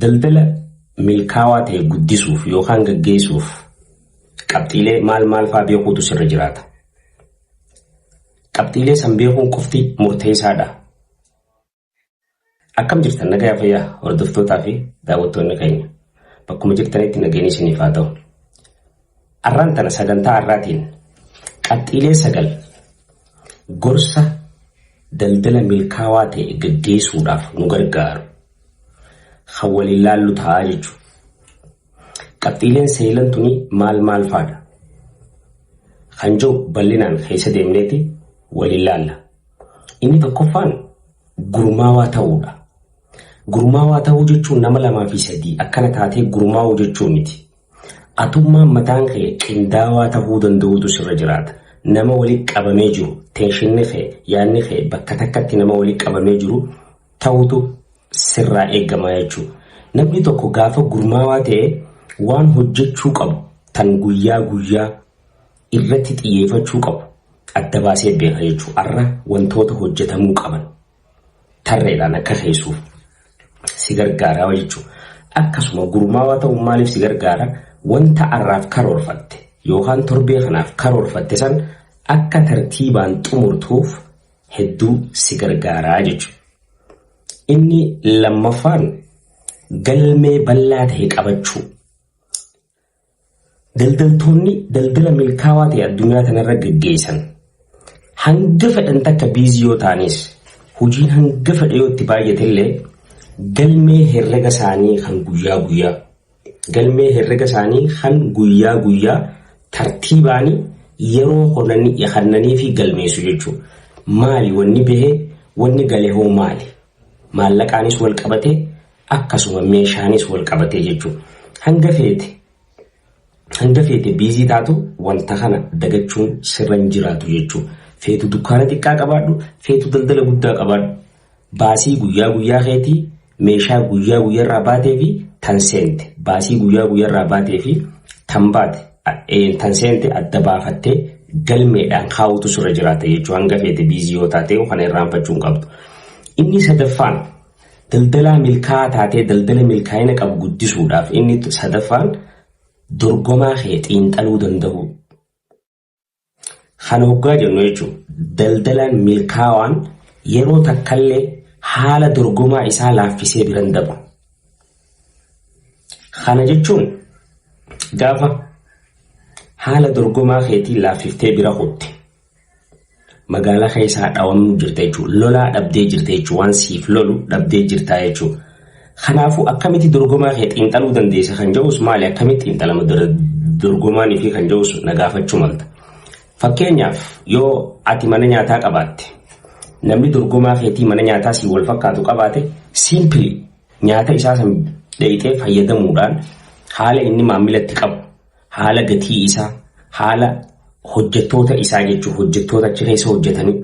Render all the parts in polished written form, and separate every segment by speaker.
Speaker 1: daldala milkaawaa ta'e guddisuuf yookaan gaggeessuuf qabxiilee maal faa beekuutu sirra jiraata. Qabxiilee san beekuun qofti murteessaadha. Akkam jirtan nagaa fayyaa hordoftootaa fi daawwattoonni keenya. Bakkuma jirtanitti nageenyi isiniif haa ta'u. Arraan tana sagantaa arraatiin qabxiilee 9 gorsa daldala milkaawaa ta'e gaggeessuudhaaf nu gargaaru. Hawwaliin laallu ta'a jechuudha. Qabxiileen seelan tuni maal faadha? Kan jiru bal'inaan keessa deemneeti waliin laalla. Inni tokkoffaan gurmaawaa ta'uudha. Gurmaawaa ta'uu jechuun nama 2 fi 3 akkana taatee gurmaa'uu jechuun miti. Atummaan mataan kee qindaawaa ta'uu danda'utu sirra jiraata. Nama walitti qabamee jiru, teenshinni kee, yaadni kee bakka takkatti nama walitti qabamee jiru ta'utu sirraa eegama jechuudha. Namni tokko gaafa gurmaawaa ta'e waan hojjechuu qabu tan guyyaa irratti xiyyeeffachuu qabu adda baasee beeka jechuudha. Arra wantoota hojjetamuu qaban tarreedhaan akka keessuuf si gargaara jechuudha. Akkasuma gurmaawaa ta'uu maaliif si gargaara? Wanta arraaf karoorfatte yookaan torbee kanaaf karoorfatte san akka tartiibaan xumurtuuf hedduu si gargaaraa jechuudha. Inni lammaffaan galmee bal'aa ta'e qabachuu. Daldaltoonni daldala milkaawaa ta'e addunyaa kanarra gaggeessan hanga fedhan takka biizii yoo ta'anis hojiin hanga fedhe yoo itti baay'atellee galmee herrega isaanii kan guyyaa tartiibaan yeroo honnanii fi galmeessu jechuudha. Maali wanni bahee wanni galee hoo maali? Maallaqaanis wal qabatee akkasuma meeshaanis wal qabatee jechuudha. Hanga feete biizii taatu wanta kana dagachuun sirra hin jiraatu jechuudha. Feetu dukkaana xiqqaa qabaadhu, feetu daldala guddaa qabaadhu. Baasii guyyaa keetii meeshaa guyyaa irraa baatee fi tan seente. Baasii guyyaa irraa baatee fi tan baate tan seente adda baafattee galmeedhaan kaawutu sirra jiraata jechuudha. Hanga feete biizii yoo taate kana irraanfachuu hin qabdu. Inni sadaffaan daldala milkaa'aa taatee daldala milkaa'ina qabu guddisuudhaaf inni sadaffaan dorgomaa kee xiinxaluu danda'u. Kana hoggaa jennu jechuudha. Daldalaan milkaa'aan yeroo takkallee haala dorgomaa isaa laaffisee biran darbu. Kana jechuun gaafa haala dorgomaa keetii laaffiftee bira kutte magaalaa keessaa dhawamuu jirta jechuudha. Lolaa dhabdee jirta jechuudha. Waan siif lolu dhabdee jirta jechuudha. Kanaafuu akkamitti dorgomaa kee xiinxaluu dandeessa kan jedhus maali? Akkamitti xiinxalama dorgomaanii fi kan jedhus nagaafachuu malta. Fakkeenyaaf yoo ati mana nyaataa qabaatte namni dorgomaa keetii mana nyaataa si wal fakkaatu qabaate simpili nyaata isaa san dheeyxee fayyadamuudhaan haala inni maamilatti qabu, haala gatii isaa, haala hojjettoota isaa jechuudha. Hojjettoota achi keessa hojjetanii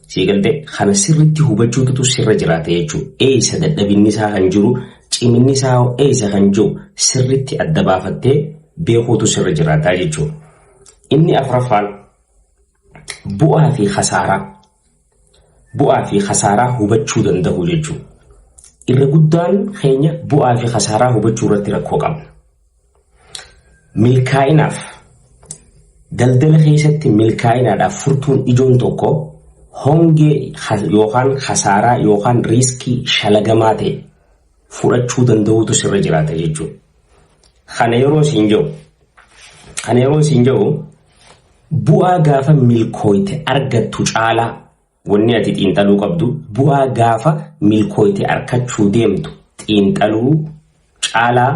Speaker 1: siigaltee kana sirriitti hubachuutu sirra jiraata jechuudha. Eessa dadhabinni isaa kan jiru, ciminni isaa eessa kan jiru sirriitti adda baafattee beekuutu sirra jiraata jechuudha. Inni afuraffaan bu'aa fi khasaaraa hubachuu danda'u jechuudha. Irra guddaan keenya bu'aa fi khasaaraa hubachuu irratti rakkoo qabna. Milkaa'inaaf daldala keessatti milkaa'inaadhaaf furtuun ijoon tokko hongee yookaan khasaaraa yookaan riiskii shalagamaa ta'e fudhachuu danda'utu sirra jiraata jechuudha. Kana yeroo siin jedhu bu'aa gaafa milkooyte argattu caalaa wanni ati xiinxaluu qabdu bu'aa gaafa milkooyte argachuu deemtu xiinxaluu caalaa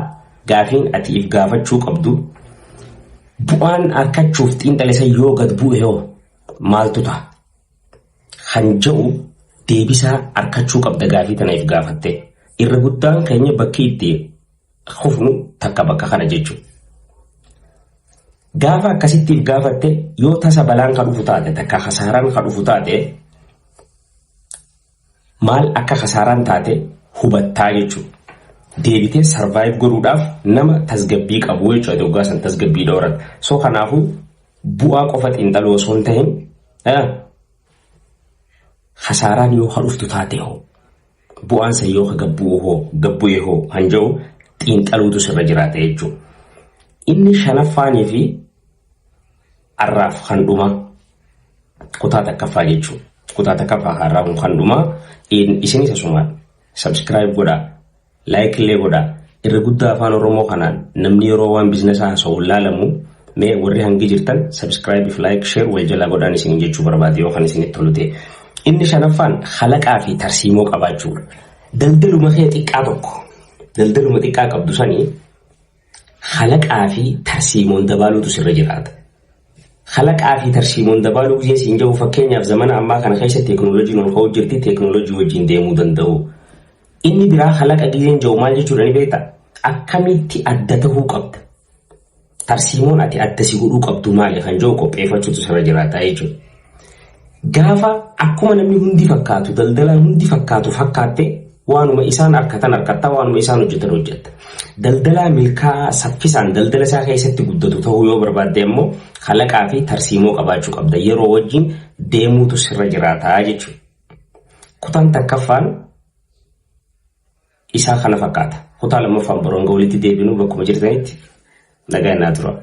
Speaker 1: gaafiin atiif gaafachuu qabdu bu'aan argachuuf xiinxalisa yoo gad bu'e hoo maaltu ta'a? Kan jedhu deebisaa argachuu qabda gaafii tanaaf gaafatte. Irra guddaan keenya bakki itti hufnu takka bakka kana jechuudha. Gaafa akkasittiif gaafatte yoo tasa balaan kan dhufu taate takka khasaaraan kan dhufu taate maal akka khasaaraan taate hubattaa jechuudha. Deebitee survive godhuudhaaf nama tasgabbii qabu jechuudha. Yoggaa san tasgabbii dhooran. So kanaafuu bu'aa qofa xiinxaluu osoo hin ta'in khasaaraan yoo dhuftu taate hoo bu'aan sayyoo gabbuu yehoo hanja'u xiinxaluutu sirra jiraata jechuudha. Inni shanaffaanii fi arraaf handhumaa kutaa takkaffaa jechuudha. Kutaa takkaffaa harraaf handhumaa isinis asumaan subscribe godhaa, like illee godhaa. Irra guddaa afaan Oromoo kanaan namni yeroo waan biizinesaa haasa'u laalamu mee warri hangi jirtan subscribe if like share wal jalaa godhaan isin jechuu barbaade yoo kan isinitti tolute. Inni shanaffaan halaqaa fi tarsiimoo qabaachuudha. Daldaluma xiqqaa qabdu sanii halaqaa fi tarsiimoon dabaaluutu sirra jiraata. Halaqaa fi tarsiimoon dabaaluu gisee siin jiru fakkeenyaaf zamana ammaa kana keessa teekinooloojiin ol ka'uu jirti, teekinooloojii wajjin deemuu danda'u. Inni biraa halaqa giseen jiru maal jechuudha ni beektaa? Akkamitti adda ta'uu qabda? Tarsiimoon ati adda si godhuu qabdu maali kan jiru qopheeffachuutu sirra jiraata jechuudha. Gaafa akkuma namni hundi fakkaatu daldalaan hundi fakkaatte waanuma isaan harkattaa waanuma isaan hojjetta. Daldalaa milkaa'aa saffisaan daldala isaa keessatti guddatu ta'uu yoo barbaadde immoo halaqaa fi tarsiimoo qabaachuu qabda. Yeroo wajjin deemuutu sirra jiraataa jechuudha. Kutaan takkaffaan isaa kana fakkaata. Kutaa lammaffaan baroon walitti deebinu bakkuma jirtanitti nagaa innaa tura.